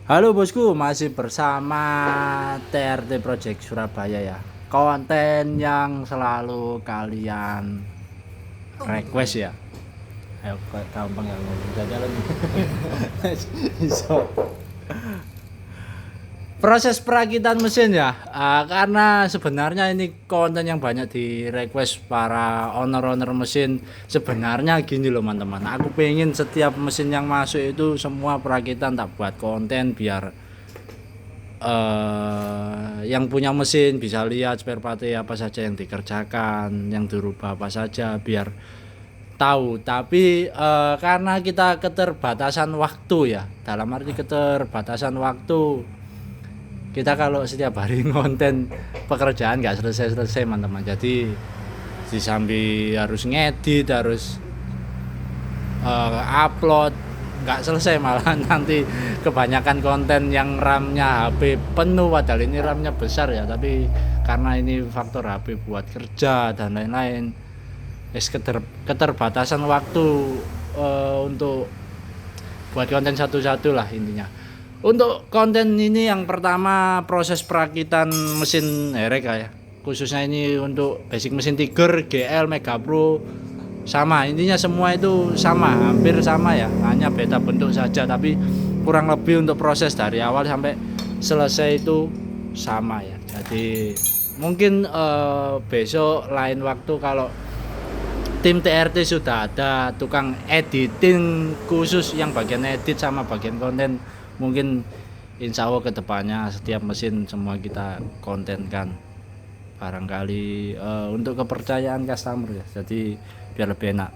Halo bosku, masih bersama TRT Project Surabaya ya. Konten yang selalu kalian request ya. Ayo gampang ya ngomong. Jalan. Iso. Proses perakitan mesin ya. Karena sebenarnya ini konten yang banyak di request para owner-owner mesin. Sebenarnya gini loh teman-teman. Aku pengen setiap mesin yang masuk itu semua perakitan tak buat konten biar yang punya mesin bisa lihat spare part apa saja yang dikerjakan, yang dirubah apa saja biar tahu. Tapi karena kita keterbatasan waktu ya, dalam arti keterbatasan waktu, kita kalau setiap hari ngonten pekerjaan nggak selesai-selesai teman-teman. Jadi di sambil harus ngedit, harus upload, nggak selesai malah nanti kebanyakan konten yang RAM-nya HP penuh, padahal ini RAM-nya besar ya, tapi karena ini faktor HP buat kerja dan lain-lain, keterbatasan waktu untuk buat konten satu-satu lah intinya. Untuk konten ini yang pertama proses perakitan mesin Hereka ya, khususnya ini untuk basic mesin Tiger, GL, Mega Pro, sama intinya semua itu sama, hampir sama ya, hanya beda bentuk saja, tapi kurang lebih untuk proses dari awal sampai selesai itu sama ya. Jadi mungkin besok lain waktu kalau tim TRT sudah ada tukang editing khusus yang bagian edit sama bagian konten, mungkin insya Allah kedepannya setiap mesin semua kita kontenkan barangkali untuk kepercayaan customer ya, jadi biar lebih enak.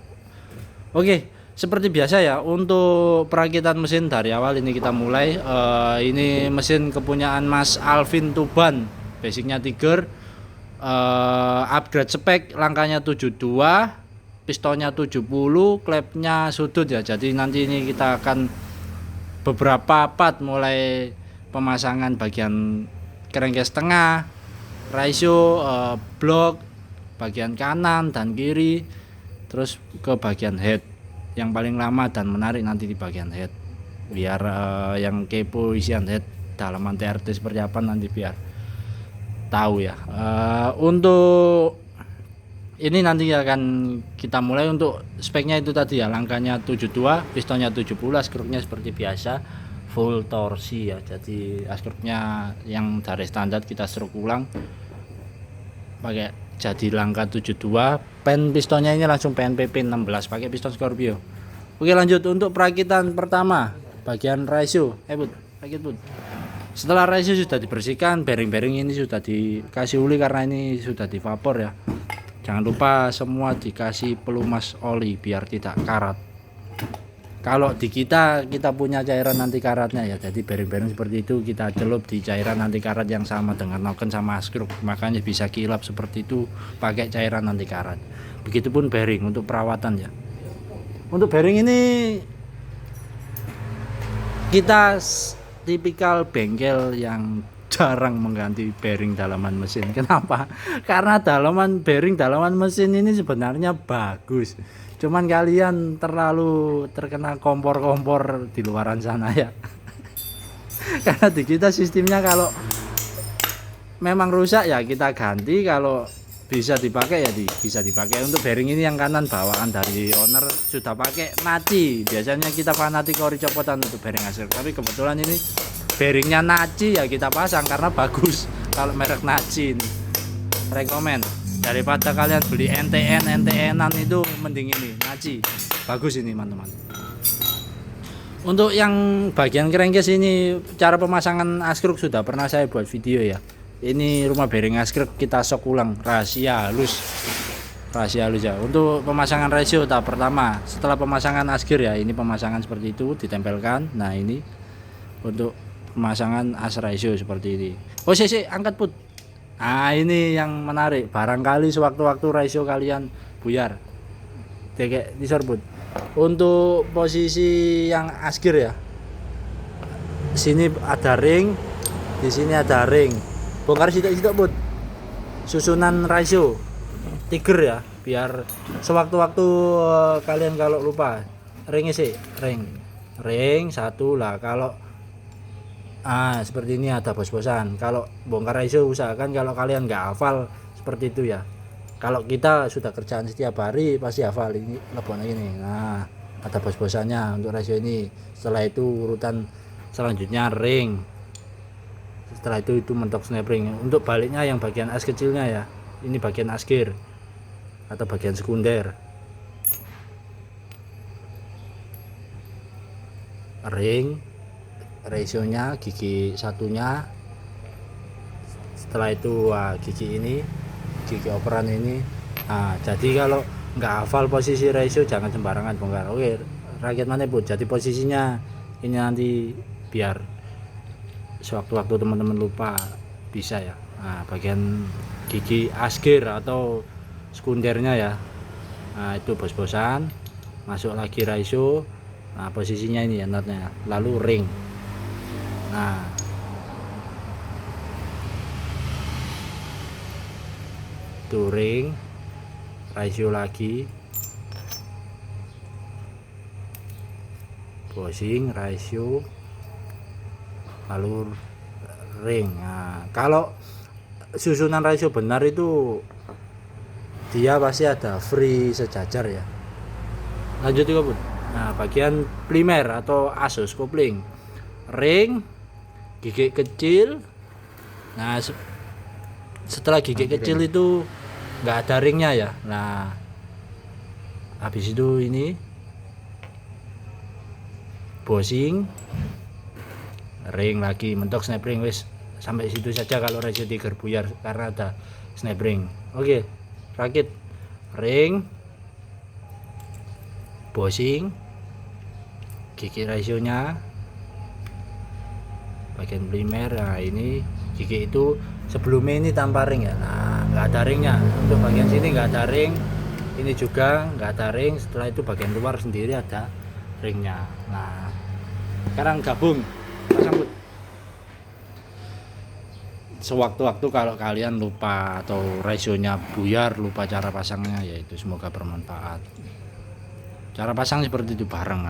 Oke, seperti biasa ya, untuk perakitan mesin dari awal ini kita mulai. Ini mesin kepunyaan Mas Alvin Tuban, basicnya Tiger, upgrade spek, langkahnya 72, pistonnya 70, klepnya sudut ya. Jadi nanti ini kita akan beberapa part, mulai pemasangan bagian crankcase tengah, ratio, blok bagian kanan dan kiri, terus ke bagian head. Yang paling lama dan menarik nanti di bagian head, biar yang kepo isian head dalaman TRT seperti apa nanti biar tahu ya. Untuk ini nanti akan kita mulai. Untuk speknya itu tadi ya, langkahnya 72, pistonnya 70, askrupnya seperti biasa full torsi ya. Jadi askrupnya yang dari standar kita stroke ulang pakai jadi langkah 72. Pen pistonnya ini langsung PNPP 16 pakai piston Scorpio. Oke, lanjut untuk perakitan pertama bagian ratio. Bud, rakit bud. Setelah ratio sudah dibersihkan, bearing-bearing ini sudah dikasih uli karena ini sudah di vapor ya. Jangan lupa semua dikasih pelumas oli biar tidak karat. Kalau di kita punya cairan anti karatnya ya, jadi bearing-bearing seperti itu kita celup di cairan anti karat yang sama dengan noken sama skrup, makanya bisa kilap seperti itu pakai cairan anti karat. Begitupun bearing untuk perawatan ya. Untuk bearing ini kita tipikal bengkel yang jarang mengganti bearing dalaman mesin. Kenapa? Karena bearing dalaman mesin ini sebenarnya bagus, cuman kalian terlalu terkena kompor-kompor di luaran sana ya. Karena di kita sistemnya kalau memang rusak ya kita ganti, kalau bisa dipakai ya bisa dipakai. Untuk bearing ini yang kanan bawaan dari owner sudah pakai Naci. Biasanya kita fanatik ori copotan untuk bearing asli, tapi kebetulan ini bearingnya Naci ya kita pasang karena bagus. Kalau merek Naci ini rekomen, daripada kalian beli NTN-an itu mending ini Naci, bagus ini teman-teman. Untuk yang bagian crankcase ini cara pemasangan askruk sudah pernah saya buat video ya. Ini rumah bearing askruk kita sok ulang, rahasia halus ya. Untuk pemasangan ratio tahap pertama, setelah pemasangan askir ya, ini pemasangan seperti itu ditempelkan. Nah ini untuk pemasangan as ratio seperti ini. Oh sih angkat put. Nah ini yang menarik, barangkali sewaktu-waktu ratio kalian buyar kayak disorbut. Untuk posisi yang askir ya, sini ada ring, di sini ada ring. Bongkar situ bud, susunan ratio Tiger ya, biar sewaktu-waktu kalian kalau lupa ringnya sih ring satu lah. Kalau Seperti ini ada bos-bosan. Kalau bongkar ratio usahakan kalau kalian nggak hafal seperti itu ya. Kalau kita sudah kerjaan setiap hari pasti hafal ini lebon ini. Nah, ada bos-bosannya untuk ratio ini. Setelah itu urutan selanjutnya ring. Setelah itu mentok snap ring. Untuk baliknya yang bagian as kecilnya ya. Ini bagian as gear atau bagian sekunder. Ring, rasionya gigi satunya, setelah itu gigi ini, gigi operan ini. Jadi kalau nggak hafal posisi ratio jangan sembarangan bongkar. Oke, rakit mana pun jadi posisinya ini nanti biar sewaktu-waktu teman-teman lupa bisa ya. Bagian gigi asgir atau sekundernya ya, itu bos-bosan, masuk lagi ratio. Posisinya ini ya notnya, lalu ring. Itu ring, ratio lagi, bosing, ratio, lalu ring. Kalau susunan ratio benar itu dia pasti ada free sejajar ya. Lanjut juga Bun. Bagian primer atau asus kopling, ring, gigi kecil. Setelah gigi kecil itu nggak ada ringnya ya. Habis itu ini bosing, ring lagi, mentok snap ring. Wis sampai situ saja kalau ratio tiger buyar karena ada snap ring. Oke, rakit, ring, bosing, gigi rasionya, bagian primer. Ini gigi itu sebelumnya ini tanpa ring ya. Nggak ada ringnya. Untuk bagian sini nggak ada ring, ini juga nggak ada ring. Setelah itu bagian luar sendiri ada ringnya. Sekarang gabung, pasang. Sewaktu-waktu kalau kalian lupa atau rasionya buyar, lupa cara pasangnya, yaitu semoga bermanfaat. Cara pasang seperti itu bareng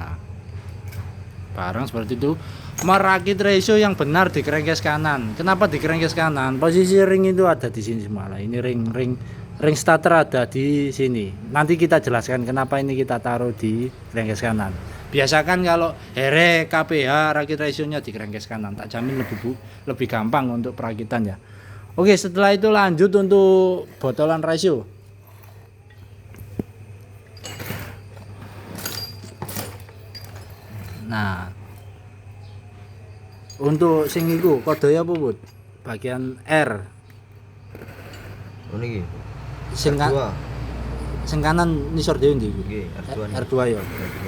seperti itu. Merakit ratio yang benar di crankcase kanan. Kenapa di crankcase kanan? Posisi ring itu ada di sini semua lah. Ini ring starter ada di sini. Nanti kita jelaskan kenapa ini kita taruh di crankcase kanan. Biasakan kalau here KPH rakit rasionya di crankcase kanan. Tak jamin lebih gampang untuk perakitan ya. Oke, setelah itu lanjut untuk botolan ratio. Untuk sing iku kodenya apa Bud? Bagian R. Niki. Sing kanan nisor dhewe ndi iku? R2 ya. R2.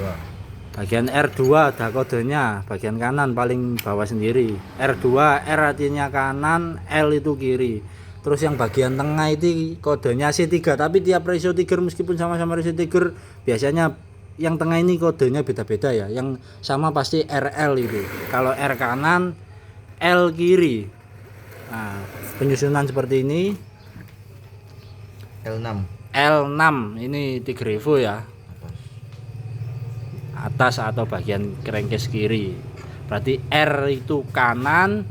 Bagian R2 ada kodenya, bagian kanan paling bawah sendiri. R2, R artinya kanan, L itu kiri. Terus yang bagian tengah itu kodenya C3, tapi tiap ratio tiger meskipun sama-sama ratio tiger biasanya yang tengah ini kodenya beda-beda ya. Yang sama pasti RL itu. Kalau R kanan, L kiri. Penyusunan seperti ini. L6 ini Tiger Evo ya. Atas atau bagian crankcase kiri. Berarti R itu kanan,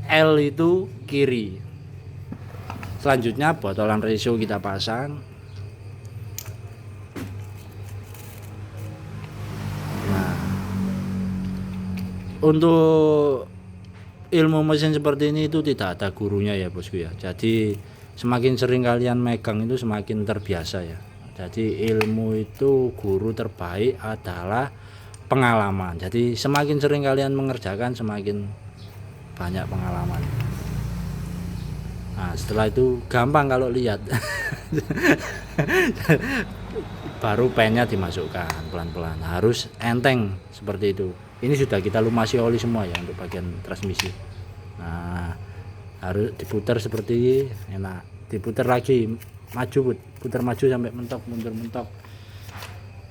L itu kiri. Selanjutnya botolan ratio kita pasang. Untuk ilmu mesin seperti ini itu tidak ada gurunya ya bosku ya. Jadi semakin sering kalian megang itu semakin terbiasa ya. Jadi ilmu itu guru terbaik adalah pengalaman. Jadi semakin sering kalian mengerjakan semakin banyak pengalaman. Setelah itu gampang kalau lihat. Baru pennya dimasukkan pelan-pelan. Harus enteng seperti itu. Ini sudah kita lumasi oli semua ya untuk bagian transmisi. Harus diputar seperti enak. Diputar lagi, maju, putar maju sampai mentok, mundur mentok.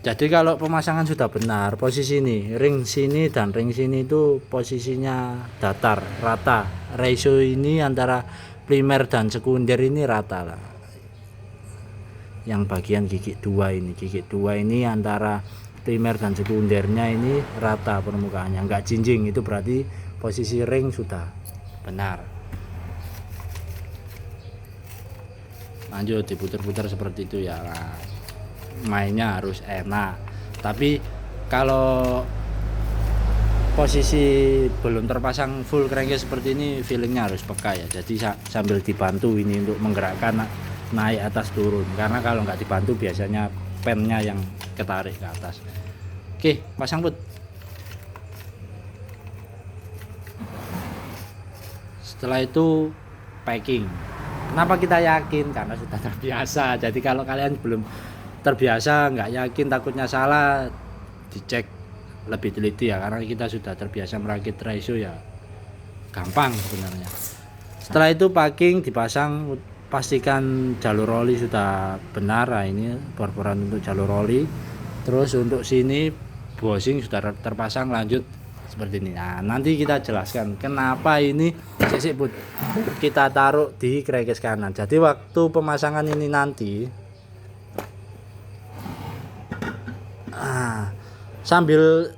Jadi kalau pemasangan sudah benar, posisi ini, ring sini dan ring sini itu posisinya datar, rata. Ratio ini antara primer dan sekunder ini rata lah. Yang bagian gigi 2 ini antara primer dan sekundernya ini rata permukaannya, enggak jinjing. Itu berarti posisi ring sudah benar. Lanjut diputar-putar seperti itu ya. Nah, mainnya harus enak. Tapi kalau posisi belum terpasang full crankcase seperti ini, feelingnya harus peka ya. Jadi sambil dibantu ini untuk menggerakkan naik atas turun, karena kalau nggak dibantu biasanya pennya yang ketarik ke atas. Oke, pasang put. Setelah itu packing. Kenapa kita yakin? Karena sudah terbiasa. Jadi kalau kalian belum terbiasa, nggak yakin, takutnya salah, dicek lebih teliti ya, karena kita sudah terbiasa merakit ratio ya, gampang sebenarnya. Setelah itu packing, dipasang, pastikan jalur oli sudah benar. Nah, ini bor-boran untuk jalur oli. Terus untuk sini bushing sudah terpasang, lanjut seperti ini. Nah, nanti kita jelaskan kenapa ini kita taruh di crankcase kanan. Jadi waktu pemasangan ini nanti sambil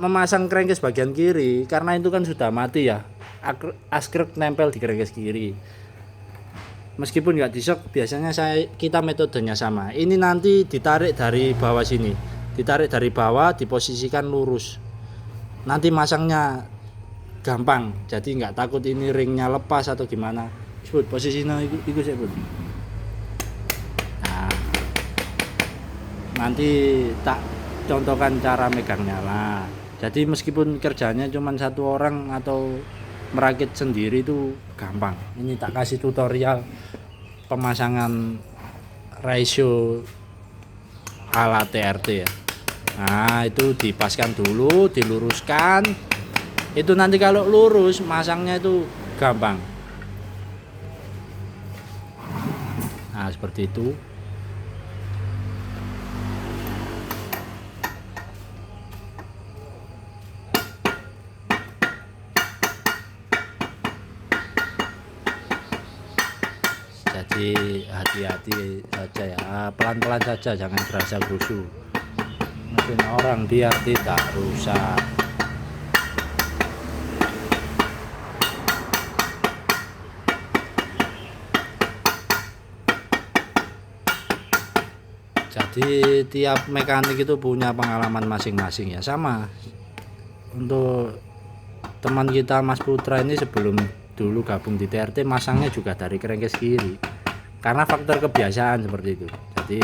memasang crankcase bagian kiri, karena itu kan sudah mati ya, askrek nempel di crankcase kiri. Meskipun nggak disok, biasanya kita metodenya sama. Ini nanti ditarik dari bawah sini, ditarik dari bawah, diposisikan lurus. Nanti masangnya gampang, jadi nggak takut ini ringnya lepas atau gimana. Sebut posisinya itu saya pun. Nah, nanti tak contohkan cara megangnya lah. Jadi meskipun kerjanya cuma satu orang atau merakit sendiri itu gampang. Ini tak kasih tutorial pemasangan ratio ala TRT ya. Nah, itu dipaskan dulu, diluruskan. Itu nanti kalau lurus masangnya itu gampang. Nah, seperti itu. Jadi hati-hati saja ya, pelan-pelan saja, jangan berasa gusuk. Mesin orang biar tidak rusak. Jadi tiap mekanik itu punya pengalaman masing-masing ya. Sama untuk teman kita Mas Putra ini, sebelum dulu gabung di TRT masangnya juga dari crankcase kiri, karena faktor kebiasaan seperti itu. Jadi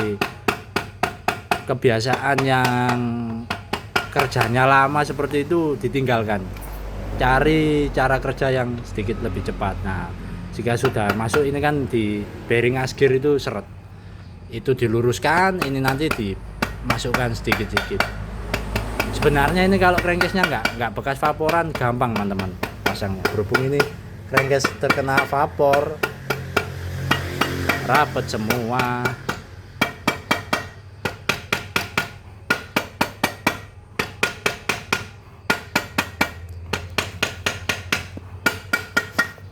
kebiasaan yang kerjanya lama seperti itu ditinggalkan, cari cara kerja yang sedikit lebih cepat. Nah, jika sudah masuk ini kan di bearing asgir itu seret, itu diluruskan, ini nanti dimasukkan sedikit-sedikit. Sebenarnya ini kalau crankcase-nya nggak bekas vaporan, gampang teman-teman pasangnya. Berhubung ini crankcase terkena vapor, rapet semua.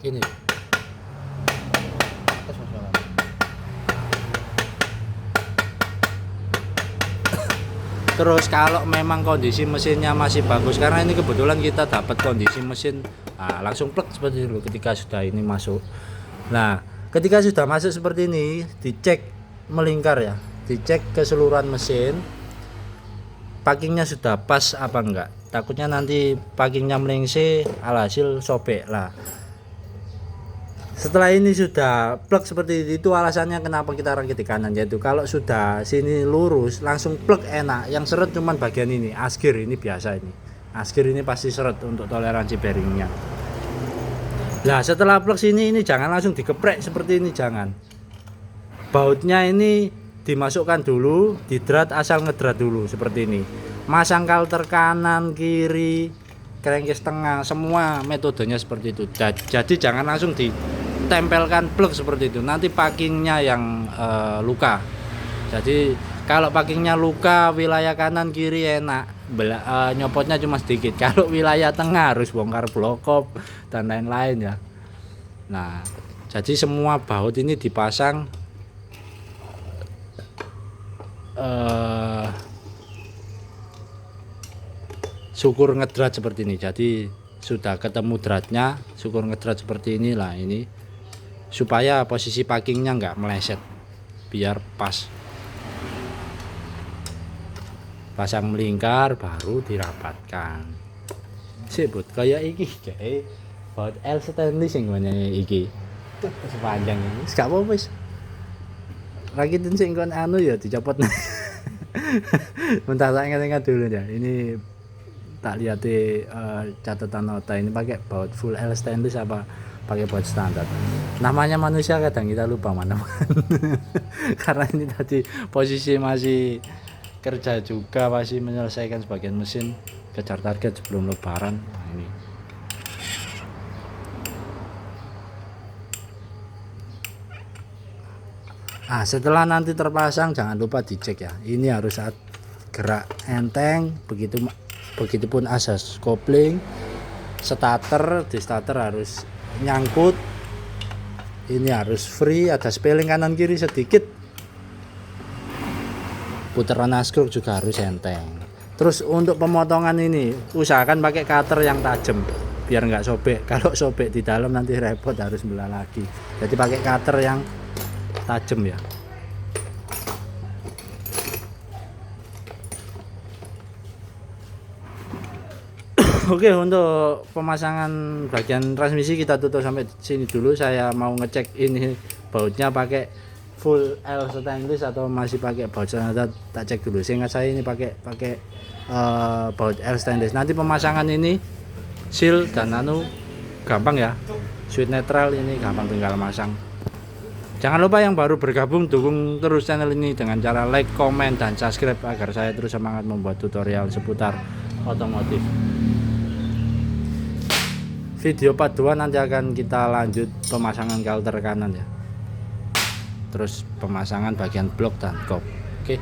Ini terus kalau memang kondisi mesinnya masih bagus, karena ini kebetulan kita dapat kondisi mesin, nah, langsung plug seperti itu ketika sudah ini masuk. Nah, ketika sudah masuk seperti ini, dicek melingkar ya, dicek keseluruhan mesin, packingnya sudah pas apa enggak. Takutnya nanti packingnya melengseh, alhasil sobek lah. Setelah ini sudah plug seperti itu, alasannya kenapa kita rakit di kanan, yaitu kalau sudah sini lurus langsung plug enak, yang seret cuman bagian ini, asgir ini biasa, ini asgir ini pasti seret untuk toleransi bearingnya. Nah, setelah plug sini, ini jangan langsung dikeprek seperti ini, jangan. Bautnya ini dimasukkan dulu, didrat, asal ngedrat dulu seperti ini. Masang kalter kanan, kiri, crankcase tengah, semua metodenya seperti itu. Jadi jangan langsung ditempelkan plug seperti itu, nanti packingnya yang luka. Jadi kalau packingnya luka, wilayah kanan kiri enak, nyopotnya cuma sedikit. Kalau wilayah tengah harus bongkar blokop dan lain-lain ya. Nah, jadi semua baut ini dipasang syukur ngedrat seperti ini. Jadi sudah ketemu dratnya, syukur ngedrat seperti inilah ini, supaya posisi packingnya nggak meleset, biar pas. Pasang melingkar baru dirapatkan. Sibut kayak iki kayak baut L stainless yang iki sepanjang ini gak apa-apa wis rakitin sing kon anu ya dicopot. Bentar saya ingat-ingat dulu ya, ini tak lihat di catatan nota, ini pakai baut full L stainless apa pakai baut standar. Namanya manusia kadang kita lupa mana. Karena ini tadi posisi masih kerja juga, masih menyelesaikan sebagian mesin, kejar target sebelum lebaran. Nah, ini setelah nanti terpasang jangan lupa dicek ya, ini harus saat gerak enteng, begitupun asas kopling, starter, di starter harus nyangkut, ini harus free, ada spelling kanan kiri sedikit, putaran askruk juga harus enteng. Terus untuk pemotongan ini usahakan pakai cutter yang tajam biar nggak sobek, kalau sobek di dalam nanti repot harus belah lagi, jadi pakai cutter yang tajam ya. Oke, untuk pemasangan bagian transmisi kita tutup sampai sini dulu. Saya mau ngecek ini bautnya pakai full L stainless atau masih pakai baut standar, tak cek dulu. Seingat saya ini pakai baut L stainless. Nanti pemasangan ini seal dan gampang ya, sweet netral ini gampang, tinggal masang. Jangan lupa yang baru bergabung dukung terus channel ini dengan cara like, komen, dan subscribe agar saya terus semangat membuat tutorial seputar otomotif. Video part 2 nanti akan kita lanjut pemasangan kalter kanan ya, terus pemasangan bagian blok dan kop. Oke.